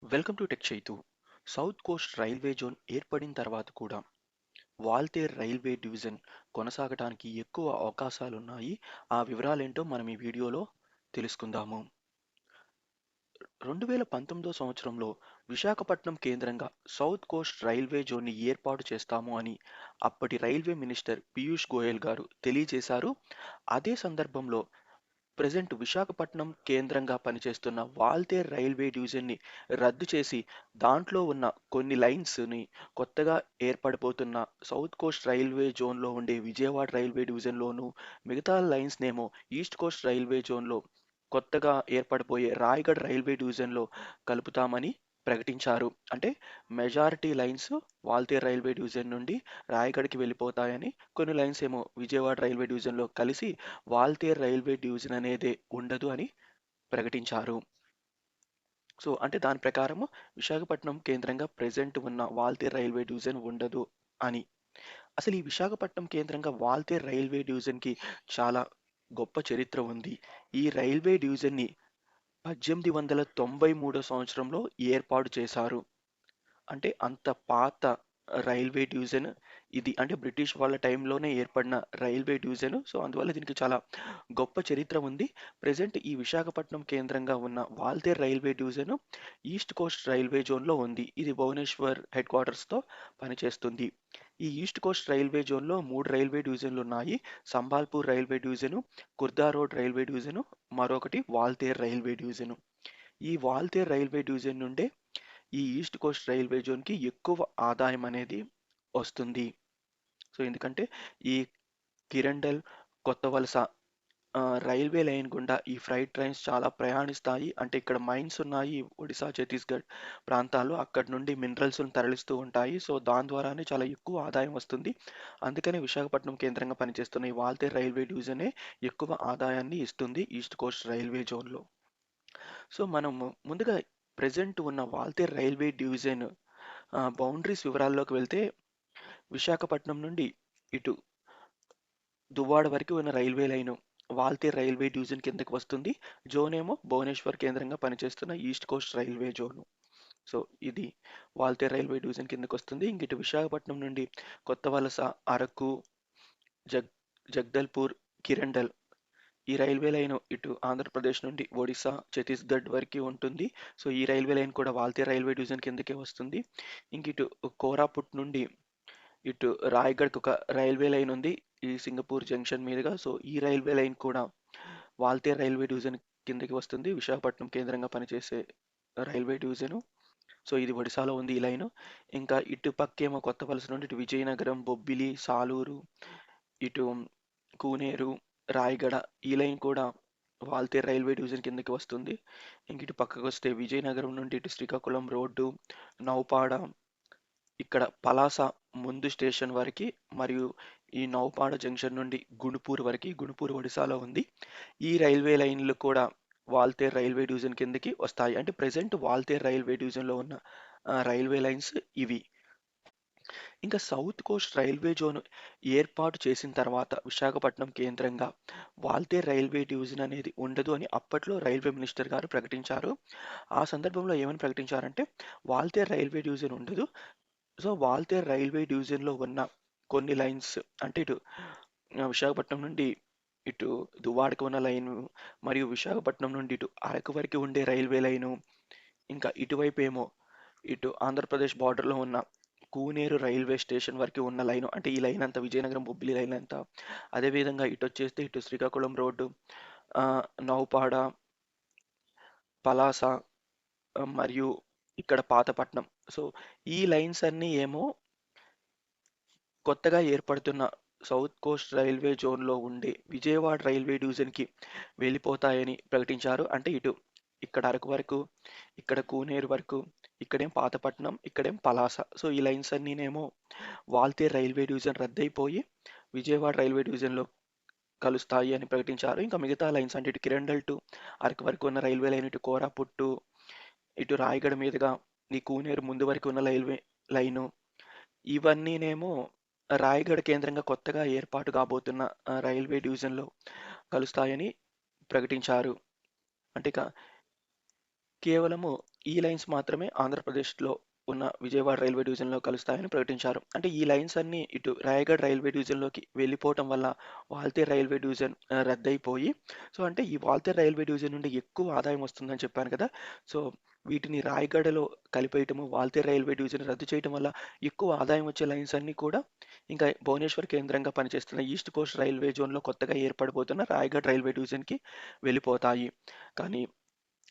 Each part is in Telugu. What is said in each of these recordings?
Welcome to tech Chaitu. South Coast railway zone ఏర్పడిన తర్వాత కూడా వాల్తేర్ రైల్వే డివిజన్ కొనసాగటానికి ఎక్కువ అవకాశాలున్నాయి. ఆ వివరాలేంటో మనం ఈ వీడియోలో తెలుసుకుందాము. 2019 సంవత్సరంలో విశాఖపట్నం కేంద్రంగా సౌత్ కోస్ట్ రైల్వే జోన్ని ఏర్పాటు చేస్తాము అని అప్పటి రైల్వే మినిస్టర్ పీయూష్ గోయల్ గారు తెలియజేశారు. అదే సందర్భంలో ప్రెజెంట్ విశాఖపట్నం కేంద్రంగా పనిచేస్తున్న వాల్తేర్ రైల్వే డివిజన్ని రద్దు చేసి దాంట్లో ఉన్న కొన్ని లైన్స్ని కొత్తగా ఏర్పడిపోతున్న సౌత్ కోస్ట్ రైల్వే జోన్లో ఉండే విజయవాడ రైల్వే డివిజన్లోను, మిగతా లైన్స్నేమో ఈస్ట్ కోస్ట్ రైల్వే జోన్లో కొత్తగా ఏర్పడిపోయే రాయగఢ్ రైల్వే డివిజన్లో కలుపుతామని ప్రకటించారు. అంటే majority lines Waltair railway division నుండి రాయగఢ్కి వెళ్ళిపోతాయని, కొన్ని లైన్స్ ఏమో విజయవాడ రైల్వే డివిజన్లో కలిసి వాల్తేర్ రైల్వే డివిజన్ అనేదే ఉండదు అని ప్రకటించారు. సో అంటే దాని ప్రకారము విశాఖపట్నం కేంద్రంగా ప్రెజెంట్ ఉన్న వాల్తేర్ రైల్వే డివిజన్ ఉండదు అని. అసలు ఈ విశాఖపట్నం కేంద్రంగా వాల్తేర్ రైల్వే డివిజన్కి చాలా గొప్ప చరిత్ర ఉంది. ఈ రైల్వే డివిజన్ని 1893 సంవత్సరంలో ఏర్పాటు చేశారు. అంటే అంత పాత రైల్వే డివిజన్ ఇది. అంటే బ్రిటిష్ వాళ్ళ టైంలోనే ఏర్పడిన రైల్వే డివిజన్. సో అందువల్ల దీనికి చాలా గొప్ప చరిత్ర ఉంది. ప్రెజెంట్ ఈ విశాఖపట్నం కేంద్రంగా ఉన్న Waltair railway division east Coast railway జోన్లో ఉంది. ఇది భువనేశ్వర్ హెడ్ క్వార్టర్స్తో పనిచేస్తుంది. ఈ ఈస్ట్ కోస్ట్ రైల్వే జోన్లో 3 రైల్వే డివిజన్లు ఉన్నాయి. Sambalpur railway division, Khurda road railway division, మరొకటి వాల్తేర్ రైల్వే డివిజను. ఈ వాల్తేర్ రైల్వే డివిజన్ నుండే ఈ ఈస్ట్ కోస్ట్ రైల్వే జోన్కి ఎక్కువ ఆదాయం అనేది వస్తుంది. సో ఎందుకంటే ఈ కిరండల్, కొత్త వలస రైల్వే లైన్ గుండా ఈ ఫ్రైట్ ట్రైన్స్ చాలా ప్రయాణిస్తాయి. అంటే ఇక్కడ మైన్స్ ఉన్నాయి ఒడిశా, ఛత్తీస్గఢ్ ప్రాంతాల్లో. అక్కడి నుండి మినరల్స్ని తరలిస్తూ ఉంటాయి. సో దాని ద్వారానే చాలా ఎక్కువ ఆదాయం వస్తుంది. అందుకనే విశాఖపట్నం కేంద్రంగా పనిచేస్తున్న ఈ వాల్తేర్ రైల్వే డివిజనే ఎక్కువ ఆదాయాన్ని ఇస్తుంది ఈస్ట్ కోస్ట్ రైల్వే జోన్లో. సో మనము ముందుగా ప్రెజెంట్ ఉన్న వాల్తేర్ రైల్వే డివిజన్ బౌండరీస్ వివరాల్లోకి వెళ్తే, విశాఖపట్నం నుండి ఇటు దువ్వాడ వరకు ఉన్న railway line Waltair railway division కిందకి వస్తుంది. జోన్ ఏమో భువనేశ్వర్ కేంద్రంగా పనిచేస్తున్న east Coast railway zone. So ఇది వాల్తేర్ రైల్వే డివిజన్ కిందకి వస్తుంది. ఇంక ఇటు విశాఖపట్నం నుండి కొత్త వలస, అరకు, జగ్ జగ్దల్పూర్, కిరండల్ ఈ రైల్వే లైన్ ఇటు ఆంధ్రప్రదేశ్ నుండి ఒడిశా, ఛత్తీస్గఢ్ వరకు ఉంటుంది. సో ఈ రైల్వే లైన్ కూడా వాల్తేర్ రైల్వే డివిజన్ కిందకే వస్తుంది. ఇంక ఇటు కోరాపుట్ నుండి ఇటు రాయగఢ్కి ఒక రైల్వే లైన్ ఉంది ఈ సింగపూర్ జంక్షన్ మీదుగా. సో ఈ రైల్వే లైన్ కూడా వాల్తేర్ రైల్వే డివిజన్ కిందకి వస్తుంది. విశాఖపట్నం కేంద్రంగా పనిచేసే రైల్వే డివిజను. సో ఇది ఒడిశాలో ఉంది ఈ లైను. ఇంకా ఇటు పక్కేమో కొత్త వలస నుండి ఇటు విజయనగరం, బొబ్బిలి, సాలూరు, ఇటు కూనేరు, రాయగడ ఈ లైన్ కూడా వాల్తేర్ రైల్వే డివిజన్ కిందకి వస్తుంది. ఇంక ఇటు పక్కకు వస్తే విజయనగరం నుండి ఇటు శ్రీకాకుళం రోడ్డు, నౌపాడ, ఇక్కడ పలాస ముందు స్టేషన్ వరకు, మరియు ఈ నౌపాడ జంక్షన్ నుండి గుణుపూర్ వరకు, గుణుపూర్ ఒడిశాలో ఉంది. ఈ రైల్వే లైన్లు కూడా వాల్తేర్ రైల్వే డివిజన్ కిందకి వస్తాయి. అంటే ప్రెసెంట్ వాల్తేర్ రైల్వే డివిజన్లో ఉన్న రైల్వే లైన్స్ ఇవి. ఇంకా సౌత్ కోస్ట్ రైల్వే జోన్ ఏర్పాటు చేసిన తర్వాత విశాఖపట్నం కేంద్రంగా వాల్తేర్ రైల్వే డివిజన్ అనేది ఉండదు అని అప్పట్లో రైల్వే మినిస్టర్ గారు ప్రకటించారు. ఆ సందర్భంలో ఏమని ప్రకటించారంటే వాల్తేర్ రైల్వే డివిజన్ ఉండదు. సో వాల్తేర్ రైల్వే డివిజన్లో ఉన్న కొన్ని లైన్స్, అంటే ఇటు విశాఖపట్నం నుండి ఇటు దువ్వాడకు ఉన్న లైను, మరియు విశాఖపట్నం నుండి ఇటు అరకు వరకు ఉండే రైల్వే లైను, ఇంకా ఇటువైపు ఏమో ఇటు ఆంధ్రప్రదేశ్ బార్డర్లో ఉన్న కూనేరు రైల్వే స్టేషన్ వరకు ఉన్న లైను, అంటే ఈ లైన్ అంతా విజయనగరం బొబ్బిలి లైన్ అంతా. అదేవిధంగా ఇటు వచ్చేస్తే ఇటు శ్రీకాకుళం రోడ్డు, నౌపాడ, పలాస, మరియు ఇక్కడ పాతపట్నం. సో ఈ లైన్స్ అన్నీ ఏమో కొత్తగా ఏర్పడుతున్న సౌత్ కోస్ట్ రైల్వే జోన్లో ఉండే విజయవాడ రైల్వే డివిజన్కి వెళ్ళిపోతాయని ప్రకటించారు. అంటే ఇటు ఇక్కడ అరకు వరకు, ఇక్కడ కూనేరు వరకు, ఇక్కడేం పాతపట్నం, ఇక్కడేం పలాస. సో ఈ లైన్స్ అన్నీనేమో వాల్తేర్ రైల్వే డివిజన్ రద్దయిపోయి విజయవాడ రైల్వే డివిజన్లో కలుస్తాయి అని ప్రకటించారు. ఇంకా మిగతా లైన్స్ అంటే ఇటు కిరండల్ టు అరకు వరకు ఉన్న రైల్వే లైన్, ఇటు కోరాపుట్టు, ఇటు రాయగడ మీదుగా ఈ కూనేరు ముందు వరకు ఉన్న రైల్వే లైను, ఇవన్నీనేమో రాయగఢ కేంద్రంగా కొత్తగా ఏర్పాటు కాబోతున్న రైల్వే డివిజన్లో కలుస్తాయని ప్రకటించారు. అంటే ఇక కేవలము ఈ లైన్స్ మాత్రమే ఆంధ్రప్రదేశ్‌లో ఉన్న విజయవాడ రైల్వే డివిజన్‌లో కలుస్తాయని ప్రకటించారు. అంటే ఈ లైన్స్ అన్నీ ఇటు రాయగఢ్ రైల్వే డివిజన్‌లోకి వెళ్ళిపోవటం వల్ల వాల్తేరు రైల్వే డివిజన్ రద్దయిపోయి, సో, అంటే ఈ వాల్తేరు రైల్వే డివిజన్ నుండి ఎక్కువ ఆదాయం వస్తుందని చెప్పాను కదా! సో, వీటిని రాయగఢలో కలిపేయటము, వాల్తేరు రైల్వే డివిజన్ రద్దు చేయటం వల్ల ఎక్కువ ఆదాయం వచ్చే లైన్స్ అన్నీ కూడా ఇంకా భువనేశ్వర్ కేంద్రంగా పనిచేస్తున్న ఈస్ట్ కోస్ట్ రైల్వే జోన్‌లో కొత్తగా ఏర్పడబోతున్న రాయగఢ్ రైల్వే డివిజన్‌కి వెళ్ళిపోతాయి. కానీ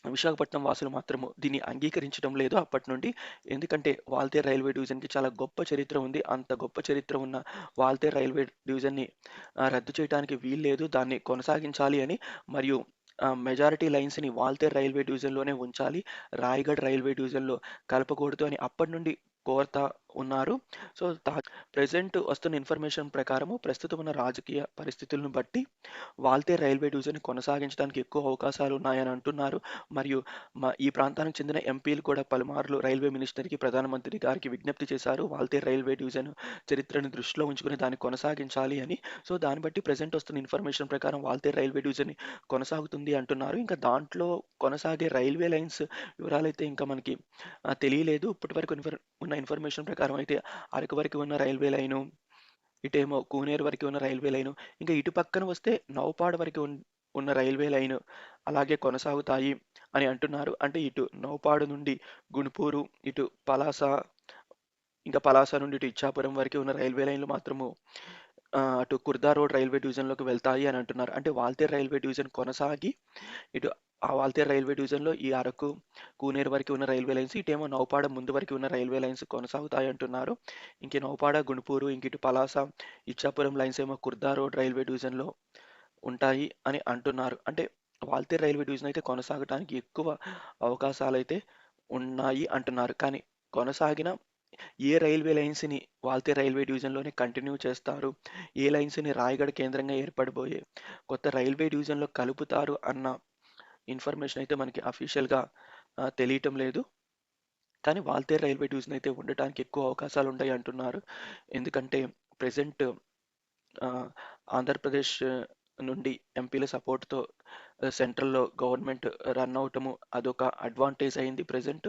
విశాఖపట్నం వాసులు మాత్రము దీన్ని అంగీకరించడం లేదు అప్పటినుండి. ఎందుకంటే వాల్తేరు రైల్వే డివిజన్‌కి చాలా గొప్ప చరిత్ర ఉంది. అంత గొప్ప చరిత్ర ఉన్న వాల్తేరు రైల్వే డివిజన్‌ని రద్దు చేయటానికి వీల్లేదు. దాన్ని కొనసాగించాలి అని, మరియు మెజారిటీ లైన్స్‌ని వాల్తేరు రైల్వే డివిజన్‌లోనే ఉంచాలి. రాయగఢ్ రైల్వే డివిజన్‌లో కలపకూడదు అని అప్పటి నుండి కోరతా ఉన్నారు. సో, ప్రెజెంట్ వస్తున్న ఇన్ఫర్మేషన్ ప్రకారము ప్రస్తుతం ఉన్న రాజకీయ పరిస్థితులను బట్టి వాల్తేరు రైల్వే డివిజన్ కొనసాగించడానికి ఎక్కువ అవకాశాలు ఉన్నాయని అంటున్నారు. మరియు ఈ ప్రాంతానికి చెందిన ఎంపీలు కూడా పలుమార్లు రైల్వే మినిస్టర్‌కి, ప్రధానమంత్రి గారికి విజ్ఞప్తి చేశారు. వాల్తేరు రైల్వే డివిజన్ చరిత్రను దృష్టిలో ఉంచుకొని దాన్ని కొనసాగించాలి అని. సో, దాన్ని బట్టి ప్రెజెంట్ వస్తున్న ఇన్ఫర్మేషన్ ప్రకారం వాల్తేరు రైల్వే డివిజన్ కొనసాగుతుంది అంటున్నారు. ఇంకా దాంట్లో కొనసాగే రైల్వే లైన్స్ వివరాలైతే ఇంకా మనకి తెలియలేదు. ఇప్పటివరకు ఉన్న ఇన్ఫర్మేషన్ ప్రకారం అయితే అరకు వరకు ఉన్న రైల్వే లైను, ఇటేమో కూనేరు వరకు ఉన్న రైల్వే లైను, ఇంకా ఇటు పక్కన వస్తే నౌపాడ్ వరకు ఉన్న రైల్వే లైను అలాగే కొనసాగుతాయి అని అంటున్నారు. అంటే ఇటు నౌపాడు నుండి గుణుపూరు, ఇటు పలాస, ఇంకా పలాస నుండి ఇటు ఇచ్చాపురం వరకు ఉన్న రైల్వే లైన్లు మాత్రము అటు కుర్దా రోడ్ రైల్వే డివిజన్‌లోకి వెళ్తాయి అని అంటున్నారు. అంటే వాల్తేరు రైల్వే డివిజన్ కొనసాగి ఇటు ఆ వాల్తేరు రైల్వే డివిజన్‌లో ఈ అరకు, కూనేరు వరకు ఉన్న రైల్వే లైన్స్, ఇటేమో నౌపాడ ముందు వరకు ఉన్న రైల్వే లైన్స్ కొనసాగుతాయి అంటున్నారు. ఇంక నౌపాడ, గుణుపూరు, ఇంక ఇటు పలాస, ఇచ్చాపురం లైన్స్ ఏమో కుర్దా రోడ్ రైల్వే డివిజన్‌లో ఉంటాయి అని అంటున్నారు. అంటే వాల్తేరు రైల్వే డివిజన్ అయితే కొనసాగటానికి ఎక్కువ అవకాశాలైతే ఉన్నాయి అంటున్నారు. కానీ కొనసాగిన ఏ రైల్వే లైన్స్‌ని వాల్తేరు రైల్వే డివిజన్‌లోనే కంటిన్యూ చేస్తారు, ఏ లైన్స్‌ని రాయగఢ కేంద్రంగా ఏర్పడబోయే కొత్త రైల్వే డివిజన్‌లో కలుపుతారు అన్న ఇన్ఫర్మేషన్ అయితే మనకి అఫీషియల్‌గా తెలియటం లేదు. కానీ వాల్తేరు రైల్వే డివిజన్ అయితే ఉండటానికి ఎక్కువ అవకాశాలు ఉంటాయి అంటున్నారు. ఎందుకంటే ప్రెజెంట్ ఆహ్, ఆంధ్రప్రదేశ్ నుండి ఎంపీల సపోర్ట్‌తో సెంట్రల్‌లో గవర్నమెంట్ రన్ అవ్వటము అదొక అడ్వాంటేజ్ అయింది ప్రెజెంట్.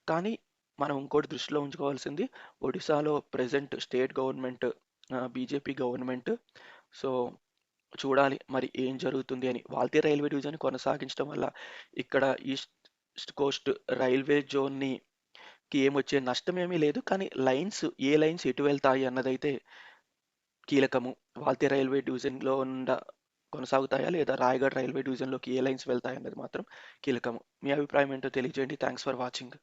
కానీ మనం ఇంకోటి దృష్టిలో ఉంచుకోవాల్సింది, ఒడిశాలో present state government BJP government. So, చూడాలి మరి ఏం జరుగుతుంది అని. వాల్తేరు రైల్వే డివిజన్ కొనసాగించడం వల్ల ఇక్కడ ఈస్ట్ కోస్ట్ రైల్వే జోన్‌కి ఏమొచ్చే నష్టమేమీ లేదు. కానీ ఏ లైన్స్ ఎటు వెళ్తాయి అన్నదైతే కీలకము. వాల్తేరు రైల్వే డివిజన్‌లో కొనసాగుతాయా? లేదా రాయగఢ్ రైల్వే డివిజన్‌లోకి ఏ లైన్స్ వెళ్తాయన్నది మాత్రం కీలకము. మీ అభిప్రాయం ఏంటో తెలియజేయండి. Thanks for watching.